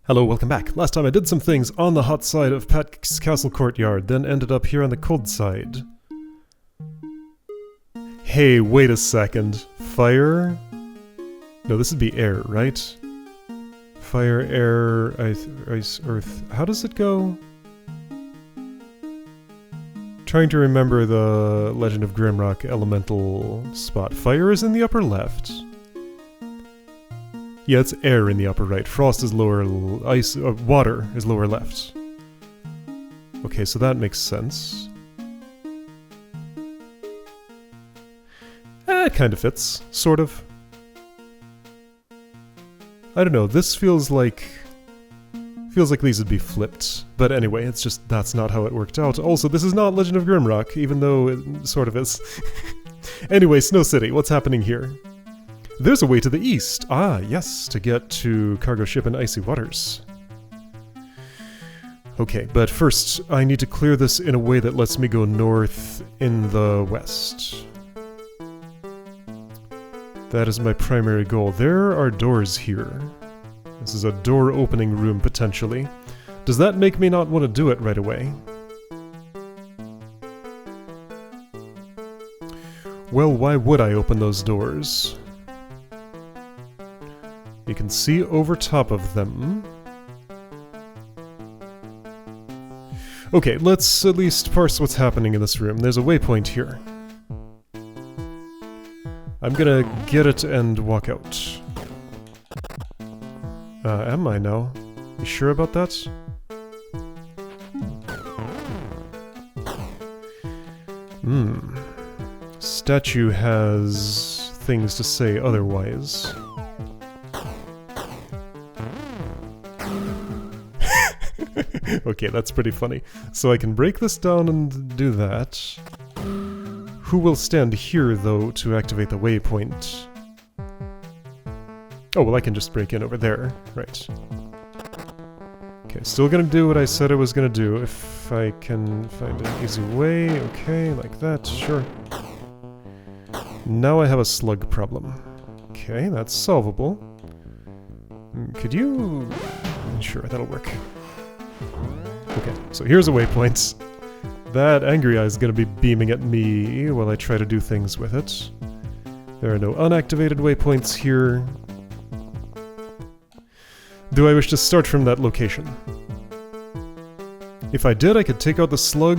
Hello, welcome back. Last time I did some things on the hot side of Pat's castle courtyard, then ended up here on the cold side. Hey, wait a second. Fire? No, this would be air, right? Fire, air, ice, earth. How does it go? Trying to remember the Legend of Grimrock elemental spot. Fire is in the upper left. Yeah, it's air in the upper right. Frost is lower, ice, water is lower left. Okay, so that makes sense. It kind of fits, sort of. I don't know, this feels like these would be flipped. But anyway, it's just, that's not how it worked out. Also, this is not Legend of Grimrock, even though it sort of is. Anyway, Snow City, what's happening here? There's a way to the east. Ah, yes, to get to cargo ship in icy waters. Okay, but first, I need to clear this in a way that lets me go north in the west. That is my primary goal. There are doors here. This is a door-opening room, potentially. Does that make me not want to do it right away? Well, why would I open those doors? You can see over top of them. Okay, let's at least parse what's happening in this room. There's a waypoint here. I'm gonna get it and walk out. Am I now? You sure about that? Statue has things to say otherwise. Okay, that's pretty funny. So I can break this down and do that. Who will stand here, though, to activate the waypoint? Oh, well, I can just break in over there. Right. Okay, still gonna do what I said I was gonna do. If I can find an easy way. Okay, like that, sure. Now I have a slug problem. Okay, that's solvable. Could you... Sure, that'll work. Okay, so here's a waypoint. That angry eye is going to be beaming at me while I try to do things with it. There are no unactivated waypoints here. Do I wish to start from that location? If I did, I could take out the slug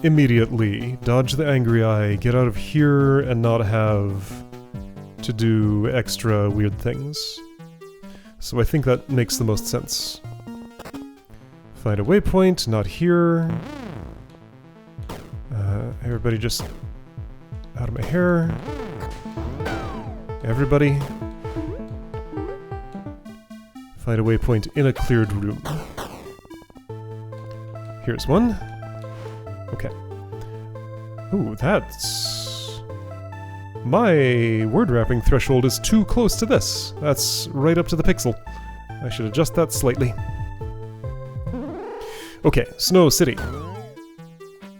immediately, dodge the angry eye, get out of here, and not have to do extra weird things. So I think that makes the most sense. Find a waypoint, not here. Everybody just out of my hair. Everybody. Find a waypoint in a cleared room. Here's one. Okay. Ooh, that's... My word wrapping threshold is too close to this. That's right up to the pixel. I should adjust that slightly. Okay, Snow City.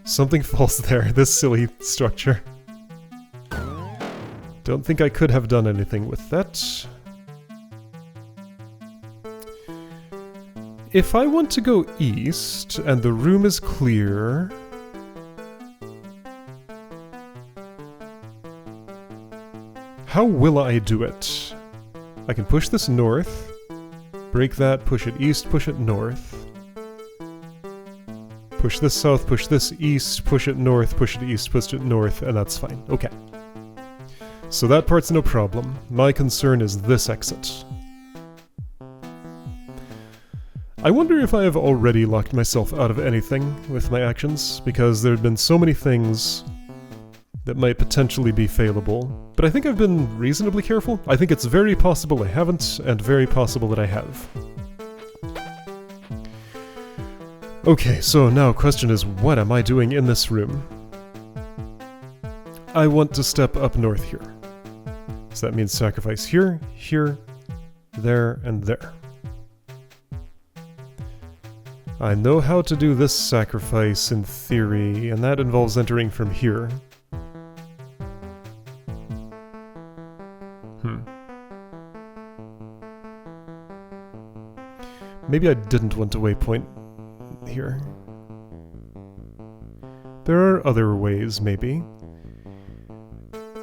Something falls there, this silly structure. Don't think I could have done anything with that. If I want to go east, and the room is clear... How will I do it? I can push this north, break that, push it east, push it north. Push this south, push this east, push it north, push it east, push it north, and that's fine. Okay. So that part's no problem. My concern is this exit. I wonder if I have already locked myself out of anything with my actions, because there have been so many things that might potentially be failable, but I think I've been reasonably careful. I think it's very possible I haven't, and very possible that I have. Okay, so now question is, what am I doing in this room? I want to step up north here. So that means sacrifice here, here, there, and there. I know how to do this sacrifice in theory, and that involves entering from here. Maybe I didn't want a waypoint here. There are other ways, maybe.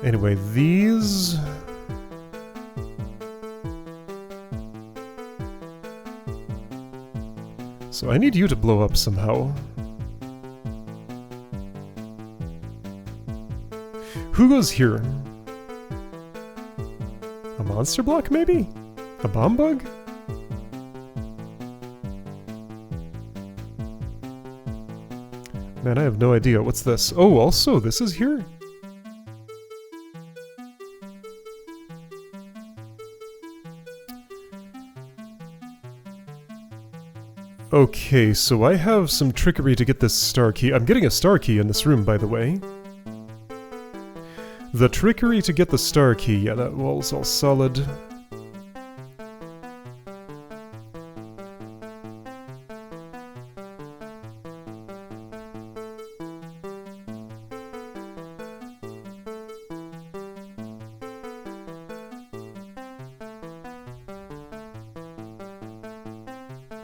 Anyway, these... So I need you to blow up somehow. Who goes here? A monster block, maybe? A bomb bug? Man, I have no idea. What's this? Oh, also, this is here? Okay, so I have some trickery to get this star key. I'm getting a star key in this room, by the way. The trickery to get the star key, yeah, that wall's all solid.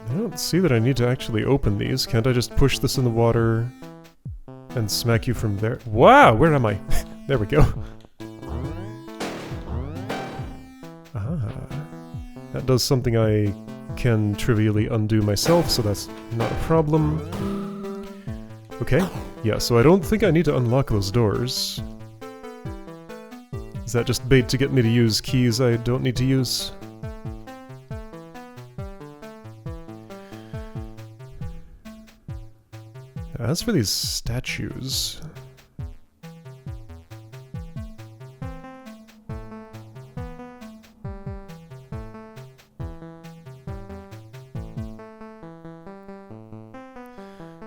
I don't see that I need to actually open these. Can't I just push this in the water and smack you from there? Wow, where am I? There we go. Ah, that does something I can trivially undo myself, so that's not a problem. Okay, yeah, so I don't think I need to unlock those doors. Is that just bait to get me to use keys I don't need to use? As for these statues...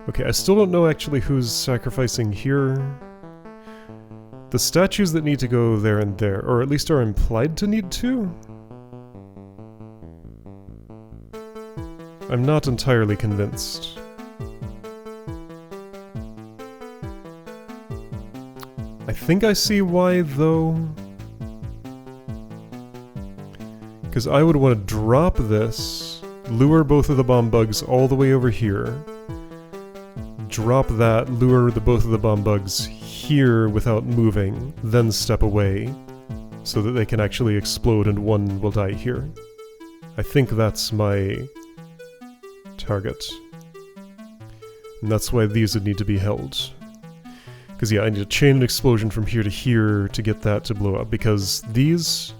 Okay, I still don't know actually who's sacrificing here. The statues that need to go there and there, or at least are implied to need to? I'm not entirely convinced. I think I see why, though. Because I would want to drop this, lure both of the bomb bugs all the way over here, drop that, lure both of the bomb bugs here without moving, then step away, so that they can actually explode and one will die here. I think that's my target. And that's why these would need to be held. Because yeah, I need to chain an explosion from here to here to get that to blow up, because these...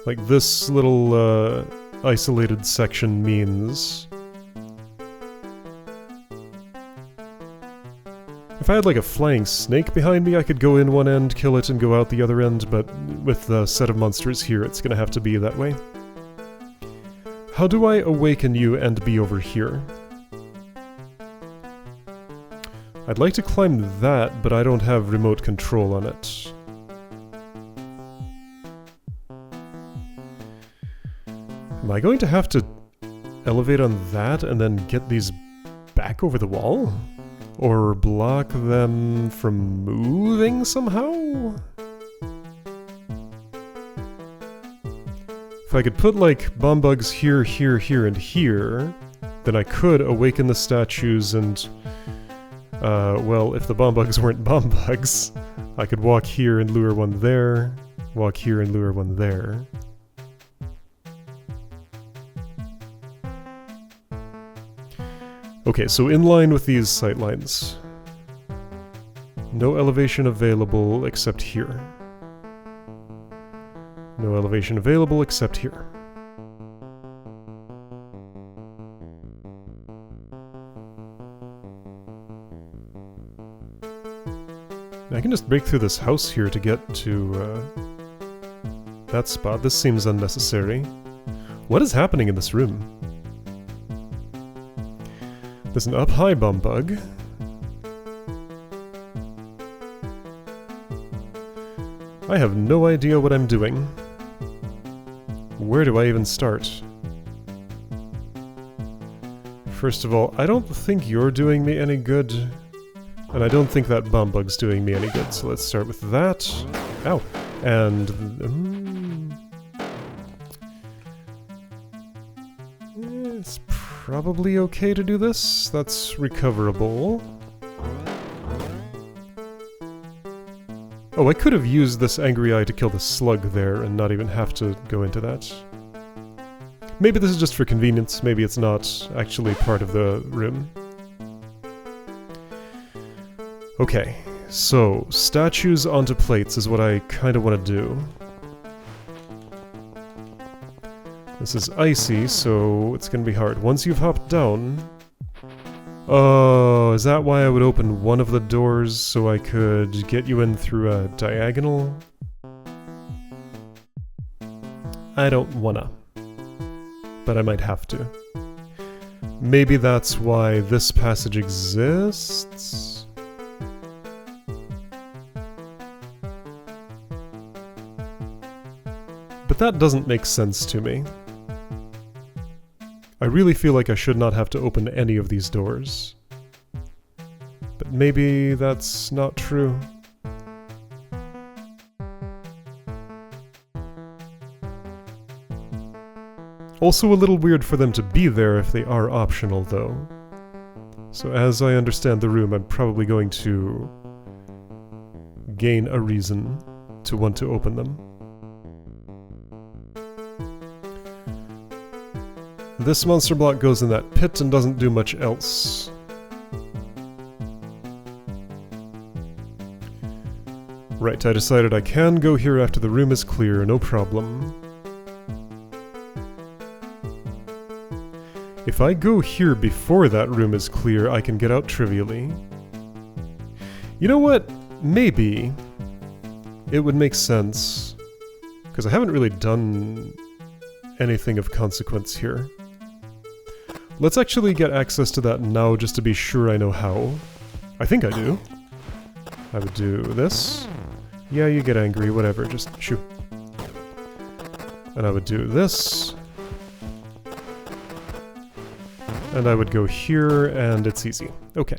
like this little isolated section means... if I had like a flying snake behind me, I could go in one end, kill it, and go out the other end, but with the set of monsters here, it's gonna have to be that way. How do I awaken you and be over here? I'd like to climb that, but I don't have remote control on it. Am I going to have to elevate on that and then get these back over the wall? Or block them from moving somehow? If I could put, like, bomb bugs here, here, here, and here, then I could awaken the statues and... well, if the bomb bugs weren't bomb bugs, I could walk here and lure one there, walk here and lure one there. Okay, so in line with these sightlines. No elevation available except here. No elevation available except here. I can just break through this house here to get to that spot. This seems unnecessary. What is happening in this room? There's an up-high bomb bug. I have no idea what I'm doing. Where do I even start? First of all, I don't think you're doing me any good. And I don't think that bomb bug's doing me any good, so let's start with that. Ow! And... It's probably okay to do this. That's recoverable. Oh, I could have used this angry eye to kill the slug there and not even have to go into that. Maybe this is just for convenience, maybe it's not actually part of the room. Okay, so statues onto plates is what I kind of want to do. This is icy, so it's going to be hard. Once you've hopped down... Oh, is that why I would open one of the doors so I could get you in through a diagonal? I don't wanna. But I might have to. Maybe that's why this passage exists? But that doesn't make sense to me. I really feel like I should not have to open any of these doors. But maybe that's not true. Also a little weird for them to be there if they are optional, though. So as I understand the room, I'm probably going to gain a reason to want to open them. This monster block goes in that pit and doesn't do much else. Right, I decided I can go here after the room is clear, no problem. If I go here before that room is clear, I can get out trivially. You know what? Maybe it would make sense, because I haven't really done anything of consequence here. Let's actually get access to that now just to be sure I know how. I think I do. I would do this. Yeah, you get angry, whatever, just shoo. And I would do this. And I would go here, and it's easy. Okay.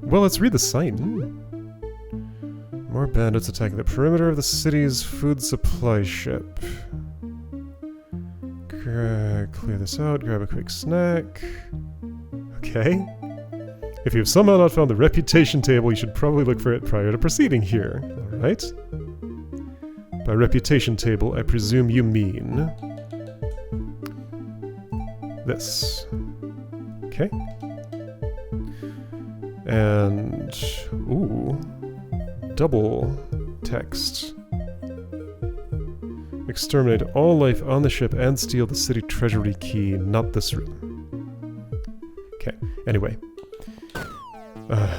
Well, let's read the sign. More bandits attacking the perimeter of the city's food supply ship. Clear this out, grab a quick snack. Okay. If you've somehow not found the reputation table, you should probably look for it prior to proceeding here. Alright. By reputation table, I presume you mean... this. Okay. And... ooh. Double text. Exterminate all life on the ship and steal the city treasury key, not this room. Okay, anyway.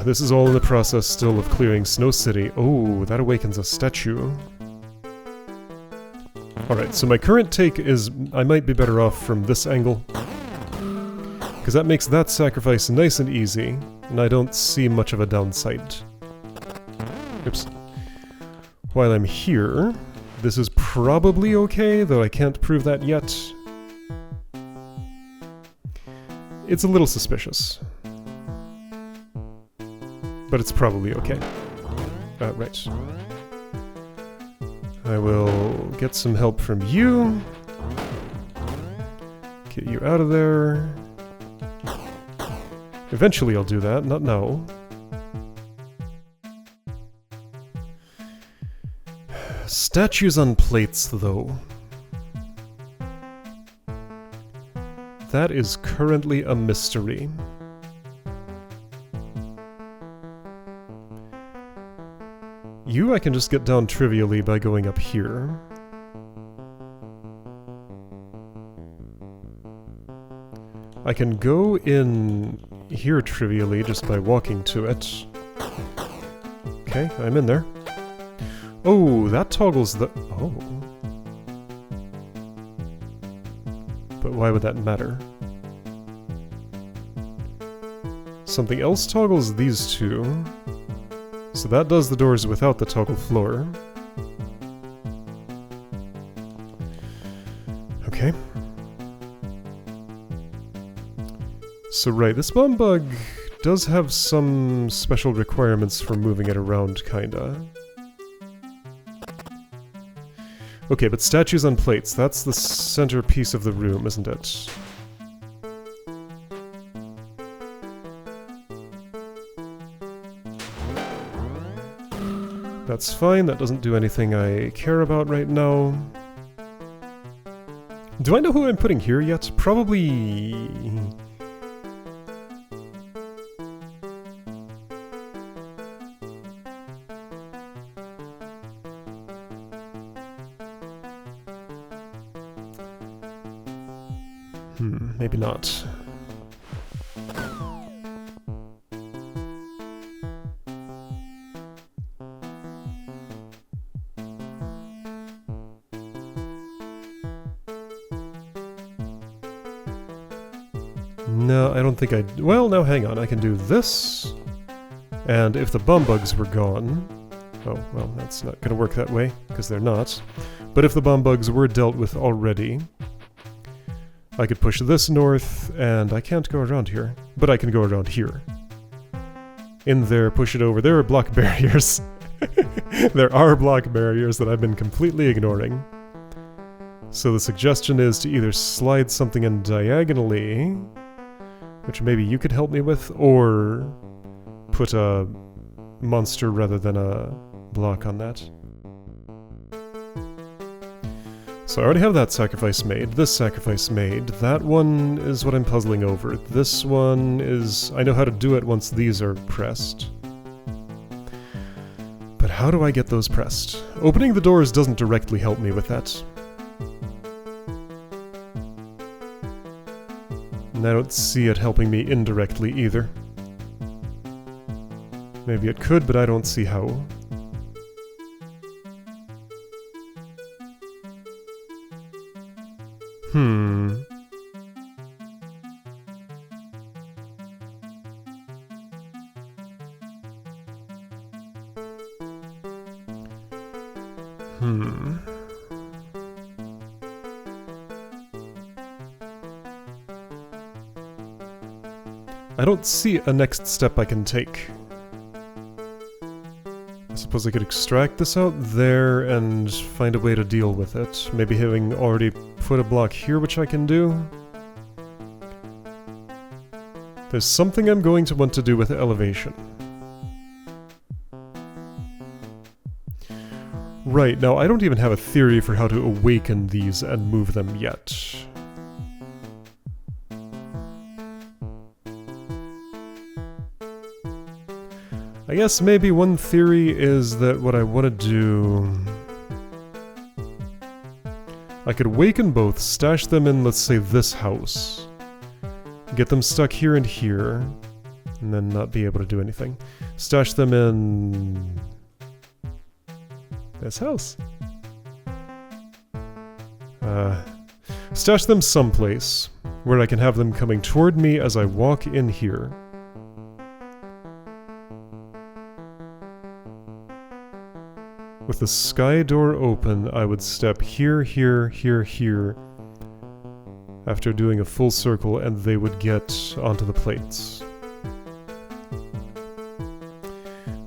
This is all in the process still of clearing Snow City. Oh, that awakens a statue. Alright, so my current take is I might be better off from this angle. Because that makes that sacrifice nice and easy, and I don't see much of a downside. Oops. While I'm here, this is probably okay, though I can't prove that yet. It's a little suspicious. But it's probably okay. Right. I will get some help from you. Get you out of there. Eventually I'll do that, not now. Statues on plates, though. That is currently a mystery. You I can just get down trivially by going up here. I can go in here trivially just by walking to it. Okay, I'm in there. Oh, that toggles the... oh. But why would that matter? Something else toggles these two. So that does the doors without the toggle floor. Okay. So right, this bomb bug does have some special requirements for moving it around, kinda. Okay, but statues on plates, that's the centerpiece of the room, isn't it? That's fine, that doesn't do anything I care about right now. Do I know who I'm putting here yet? Probably... maybe not. No, I don't think I... Well, now hang on, I can do this. And if the bum bugs were gone... Oh, well, that's not gonna work that way, because they're not. But if the bum bugs were dealt with already... I could push this north, and I can't go around here. But I can go around here. In there, push it over. There are block barriers. There are block barriers that I've been completely ignoring. So the suggestion is to either slide something in diagonally, which maybe you could help me with, or put a monster rather than a block on that. So I already have that sacrifice made, this sacrifice made, that one is what I'm puzzling over, this one is... I know how to do it once these are pressed. But how do I get those pressed? Opening the doors doesn't directly help me with that. And I don't see it helping me indirectly either. Maybe it could, but I don't see how. I don't see a next step I can take. I suppose I could extract this out there and find a way to deal with it. Maybe having already put a block here, which I can do. There's something I'm going to want to do with elevation. Right, now I don't even have a theory for how to awaken these and move them yet. I guess maybe one theory is that what I want to do... I could awaken both, stash them in, let's say, this house. Get them stuck here and here, and then not be able to do anything. Stash them in... this house. Stash them someplace where I can have them coming toward me as I walk in here. With the sky door open, I would step here, here, here, here, after doing a full circle, and they would get onto the plates.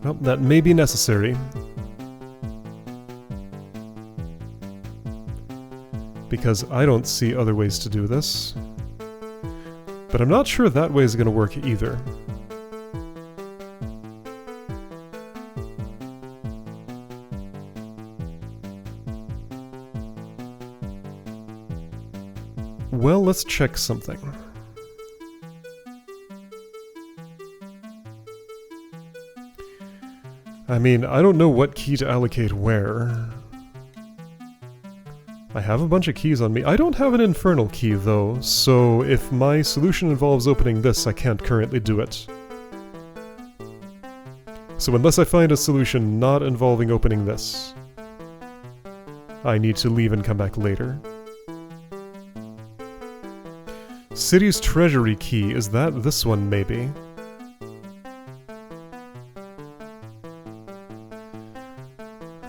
Well, that may be necessary. Because I don't see other ways to do this. But I'm not sure that way is going to work either. Well, let's check something. I mean, I don't know what key to allocate where. I have a bunch of keys on me. I don't have an infernal key, though, so if my solution involves opening this, I can't currently do it. So unless I find a solution not involving opening this, I need to leave and come back later. City's treasury key, is that this one, maybe?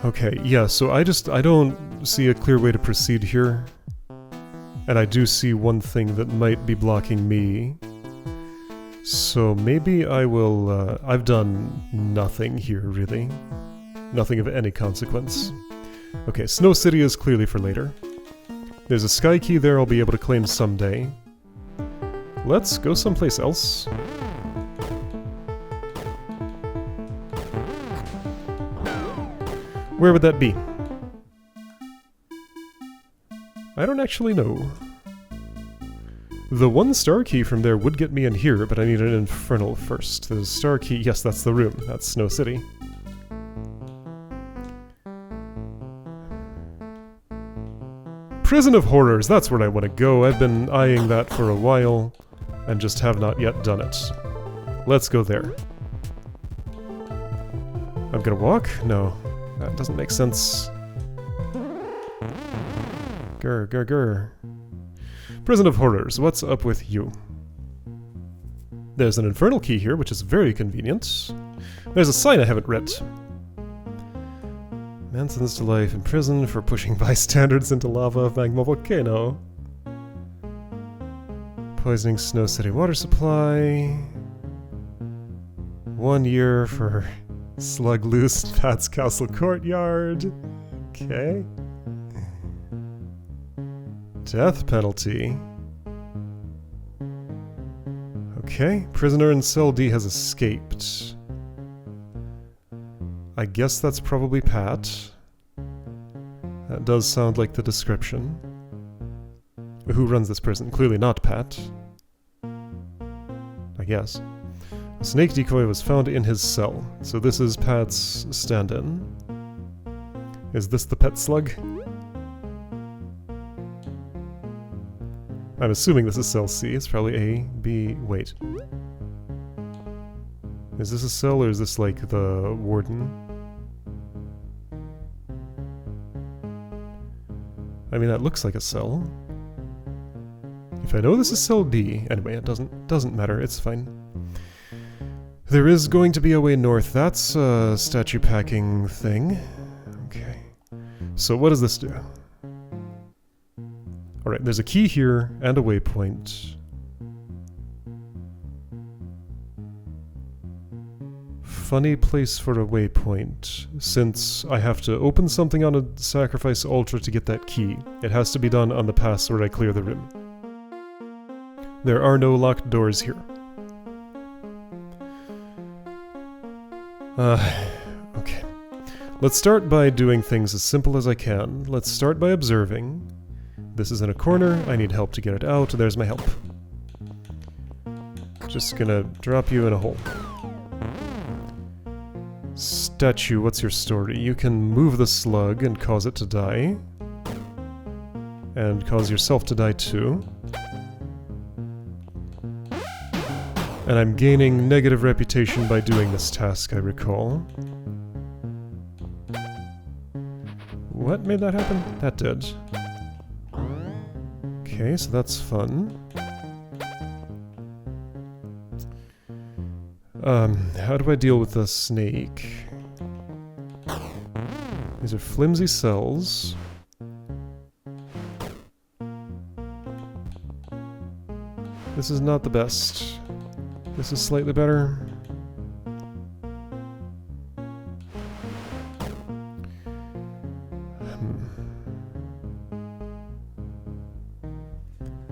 Okay, yeah, so I don't see a clear way to proceed here. And I do see one thing that might be blocking me. So maybe I will, I've done nothing here, really. Nothing of any consequence. Okay, Snow City is clearly for later. There's a sky key there I'll be able to claim someday. Let's go someplace else. Where would that be? I don't actually know. The one star key from there would get me in here, but I need an infernal first. The star key, yes, that's the room. That's Snow City. Prison of Horrors, that's where I want to go. I've been eyeing that for a while, and just have not yet done it. Let's go there. I'm gonna walk? No, that doesn't make sense. Grr, grr, grr. Prison of Horrors, what's up with you? There's an infernal key here, which is very convenient. There's a sign I haven't read. Man sentenced to life in prison for pushing bystanders into lava of magma volcano. Poisoning Snow City water supply. 1 year for slug loose in Pat's castle courtyard. Okay. Death penalty. Okay, prisoner in cell D has escaped. I guess that's probably Pat. That does sound like the description. Who runs this prison? Clearly not Pat. I guess. A snake decoy was found in his cell. So this is Pat's stand-in. Is this the pet slug? I'm assuming this is cell C. It's probably A, B, wait. Is this a cell or is this like the warden? I mean, that looks like a cell. If I know this is cell D, anyway, it doesn't matter, it's fine. There is going to be a way north. That's a statue packing thing. Okay. So what does this do? Alright, there's a key here and a waypoint. Funny place for a waypoint, since I have to open something on a sacrifice altar to get that key. It has to be done on the pass where I clear the room. There are no locked doors here. Okay. Let's start by doing things as simple as I can. Let's start by observing. This is in a corner, I need help to get it out, there's my help. Just gonna drop you in a hole. Statue, what's your story? You can move the slug and cause it to die. And cause yourself to die too. And I'm gaining negative reputation by doing this task, I recall. What made that happen? That did. Okay, so that's fun. How do I deal with the snake? These are flimsy cells. This is not the best. This is slightly better.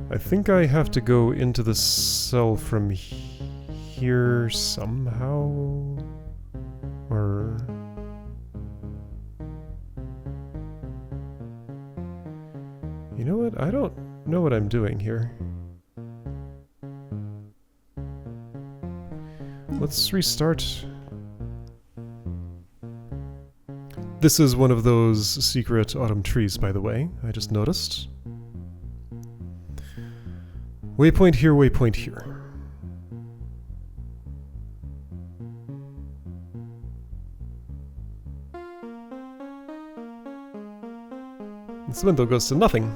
I think I have to go into the cell from here somehow, or... You know what? I don't know what I'm doing here. Let's restart. This is one of those secret autumn trees, by the way, I just noticed. Waypoint here, waypoint here. This window goes to nothing.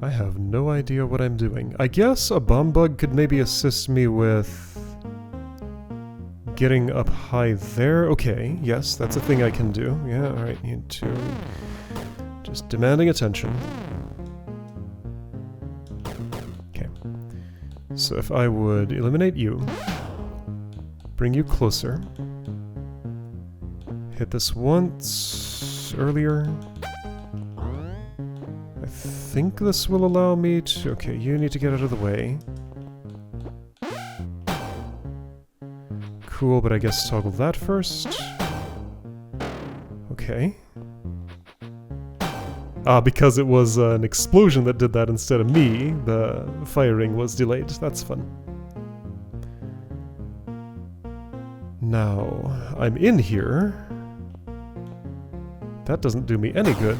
I have no idea what I'm doing. I guess a bomb bug could maybe assist me with getting up high there. Okay, yes, that's a thing I can do. Yeah, alright, need to... Just demanding attention. So if I would eliminate you, bring you closer, hit this once earlier. I think this will allow me to... Okay, you need to get out of the way. Cool, but I guess toggle that first. Okay. Because it was an explosion that did that instead of me, the firing was delayed. That's fun. Now, I'm in here. That doesn't do me any good.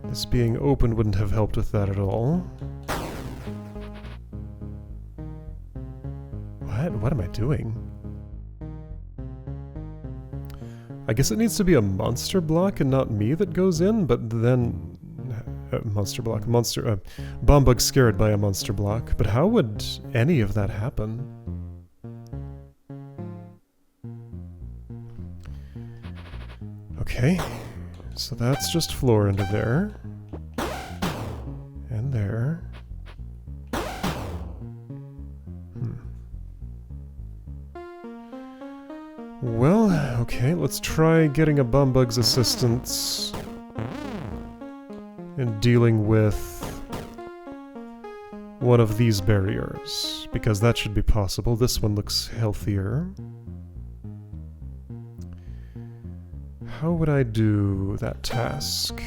This being open wouldn't have helped with that at all. What am I doing? I guess it needs to be a monster block and not me that goes in, but then... monster block. Bomb bug scared by a monster block. But how would any of that happen? Okay. So that's just floor under there. And there. Well, okay, let's try getting a bomb bug's assistance in dealing with one of these barriers, because that should be possible. This one looks healthier. How would I do that task?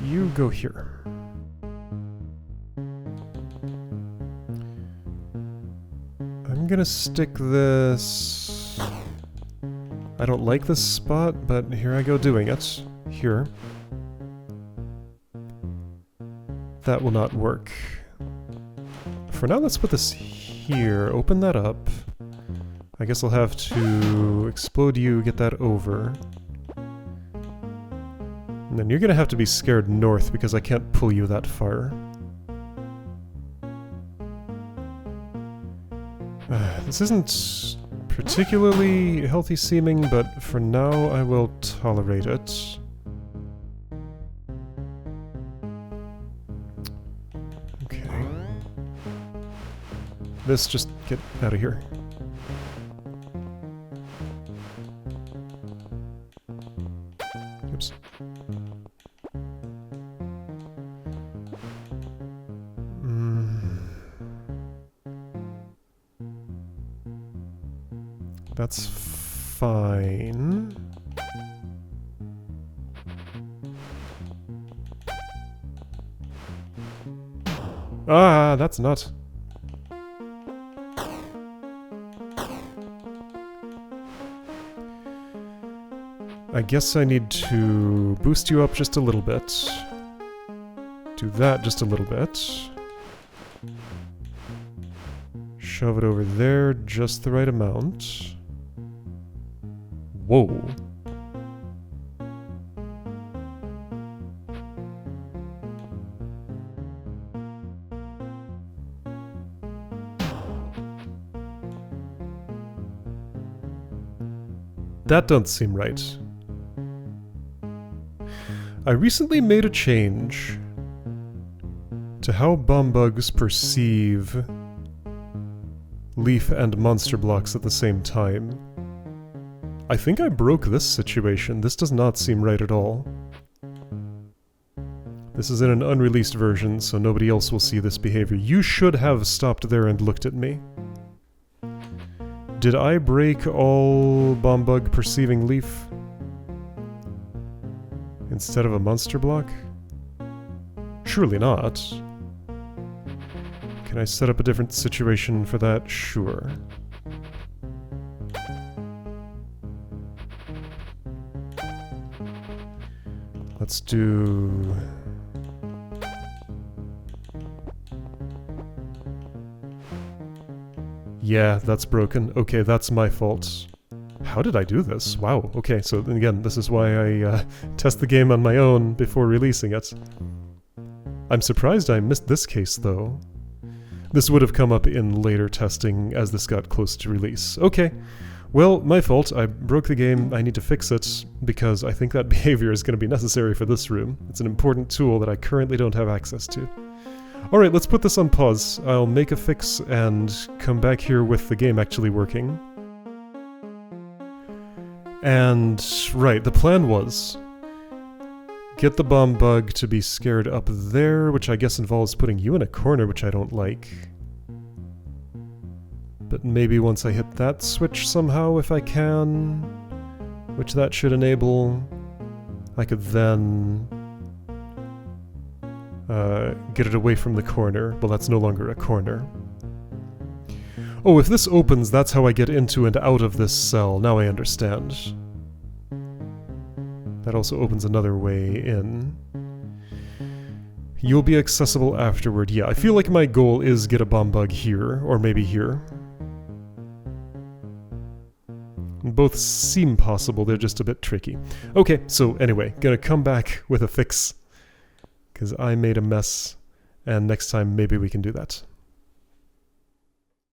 You go here. I'm gonna stick this... I don't like this spot, but here I go doing it. Here. That will not work. For now, let's put this here. Open that up. I guess I'll have to explode you, get that over. And then you're gonna have to be scared north because I can't pull you that far. This isn't particularly healthy seeming, but for now I will tolerate it. Okay. This, just get out of here. Oops. That's fine. Ah, that's not. I guess I need to boost you up just a little bit. Do that just a little bit. Shove it over there just the right amount. Whoa. That don't seem right. I recently made a change to how bomb bugs perceive leaf and monster blocks at the same time. I think I broke this situation. This does not seem right at all. This is in an unreleased version, so nobody else will see this behavior. You should have stopped there and looked at me. Did I break all bomb bug perceiving leaf instead of a monster block? Surely not. Can I set up a different situation for that? Sure. Let's do... Yeah, that's broken. Okay, that's my fault. How did I do this? Wow, okay, so again, this is why I test the game on my own before releasing it. I'm surprised I missed this case, though. This would have come up in later testing as this got close to release. Okay. Well, my fault. I broke the game. I need to fix it, because I think that behavior is going to be necessary for this room. It's an important tool that I currently don't have access to. Alright, let's put this on pause. I'll make a fix and come back here with the game actually working. And, right, the plan was get the bomb bug to be scared up there, which I guess involves putting you in a corner, which I don't like. But maybe once I hit that switch somehow, if I can, which that should enable, I could then get it away from the corner. Well, that's no longer a corner. Oh, if this opens, that's how I get into and out of this cell. Now I understand. That also opens another way in. You'll be accessible afterward. Yeah, I feel like my goal is get a bomb bug here, or maybe here. Both seem possible, they're just a bit tricky. Okay, so anyway, gonna come back with a fix, because I made a mess, and next time maybe we can do that.